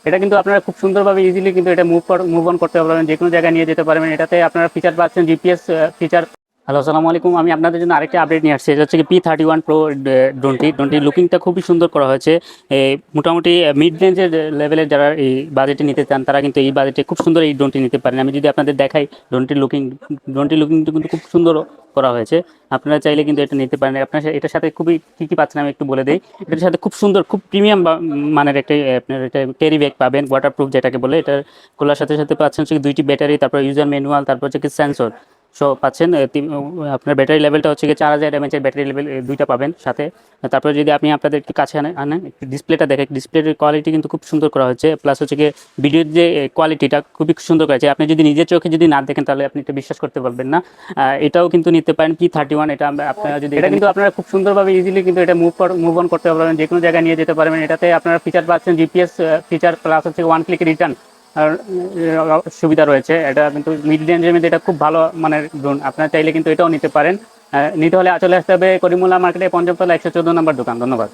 এটা কিন্তু আপনারা খুব সুন্দরভাবে ইজিলি কিন্তু এটা মুভ অন করতে পারবেন, যে কোনো জায়গায় নিয়ে যেতে পারবেন। এটাতে আপনারা ফিচার পাচ্ছেন জিপিএস ফিচার। হ্যালো, আসসালামু আলাইকুম। আমি আপনাদের জন্য আরেকটা আপডেট নিয়ে আসছি। এটা হচ্ছে কি P31 Pro ড্রোনটির লুকিংটা খুবই সুন্দর করা হয়েছে। মোটামুটি মিড রেঞ্জের লেভেলের যারা এই বাজেটে নিতে চান তারা কিন্তু এই বাজেটে খুব সুন্দর এই ড্রোনটি নিতে পারেন। আমি যদি আপনাদের দেখাই ড্রোনটির লুকিংটা কিন্তু খুব সুন্দর করা হয়েছে। আপনারা চাইলে কিন্তু এটা নিতে পারেন। আপনার এটার সাথে খুবই কী কী পাচ্ছেন আমি একটু বলে দিই। এটার সাথে খুব সুন্দর, খুব প্রিমিয়াম মানের একটা আপনার এটা ক্যারি ব্যাগ পাবেন, ওয়াটারপ্রুফ যেটাকে বলে। এটা খোলার সাথে সাথে পাচ্ছেন হচ্ছে 2টি ব্যাটারি, তারপর ইউজার ম্যানুয়াল, তারপর হচ্ছে কি সেন্সর পাচ্ছেন। আপনার ব্যাটারি লেভেলটা হচ্ছে কি 4000 এমএচের ব্যাটারি লেভেল, দুইটা পাবেন সাথে। তারপরে যদি আপনি আপনাদের একটু কাছে আনেন একটু ডিসপ্লেটা দেখেন, ডিসপ্লের কোয়ালিটি কিন্তু খুব সুন্দর করা হয়েছে। প্লাস হচ্ছে কি ভিডিওর যে কোয়ালিটিটা খুবই সুন্দর করেছে। আপনি যদি নিজের চোখে যদি না দেখেন তাহলে আপনি এটা বিশ্বাস করতে পারবেন না। এটাও কিন্তু নিতে পারেন P31। এটা আপনারা যদি, এটা কিন্তু আপনারা খুব সুন্দরভাবে ইজিলি কিন্তু এটা মুভ অন করতে পারবেন, যে কোনো জায়গায় নিয়ে যেতে পারবেন। এটাতে আপনারা ফিচার পাচ্ছেন জিপিএস ফিচার, প্লাস হচ্ছে ওয়ান ক্লিক রিটার্ন আর সুবিধা রয়েছে। এটা কিন্তু মিড রেঞ্জের মধ্যে এটা খুব ভালো মানের ড্রোন। আপনারা চাইলে কিন্তু এটাও নিতে পারেন। নিতে হলে চলে আসতে হবে করিমুল্লাহ মার্কেটে, পঞ্চমতলা 114 নম্বর দোকান। ধন্যবাদ।